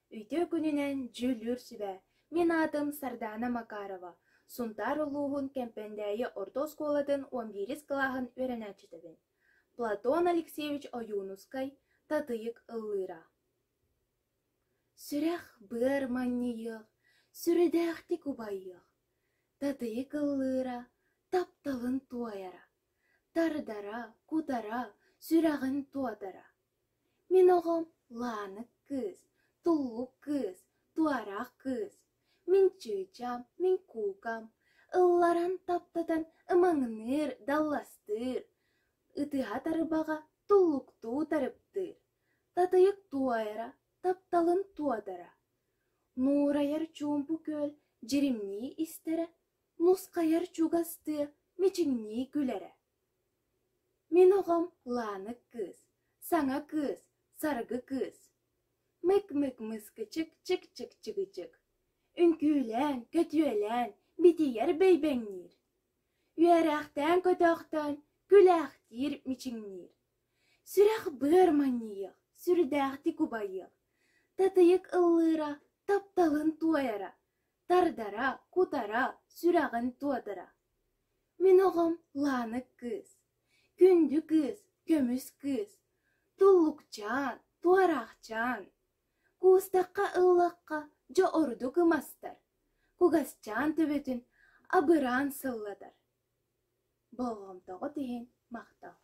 Үйте күнінен жүлір сүбә. Мен атым Сардана Макарова. Сунтар улуғын кемпендәйі орто сколадын 11 клағын өренәчітібін. Платон Алексеевич Оюнускай татыйык ыллыра. Сүрәх бір маннийық, сүрідәқті кубайық. Татыйык ыллыра, тапталын туайара. Тардара, кутара, сүрәғін туатара. Мен оғым ланық кыз, туллук кыз, туарақ кыз. Мен чыйчам, мен кукам, ылларан таптатан ымаңыныр, далластыр. Ытыға тарыбаға туллукту тарыптыр. Татыйык туайара, тапталын туатара. Нурайар чумпу көл, жеримни истері, нускайар чугасты, мечіңни күлері. Мен оғым ланық кыз, саңа кыз, саргы кыз. Мык-мык мыскычык, чык-чык-чыгычык. Үнкүлән, көтүелән, битияр бейбәңнир. Үйәрәқтән көтөқтән, күләқтір мечіңнир. Сүрәқ бір маннийық, сүрдәқті кубайық. Татыйык ыллыра, тапталын туайара. Тардара, кутара, сүрәғын туатара. Мен оғым ланық кыз, күнді кыз, көміс кыз. Туллукчан, туарақчан. Кустаққа ыллаққа жо орду кымастар. Кугасчан төбетін абыран сылладар. Болғым тоғы дейін мақтал.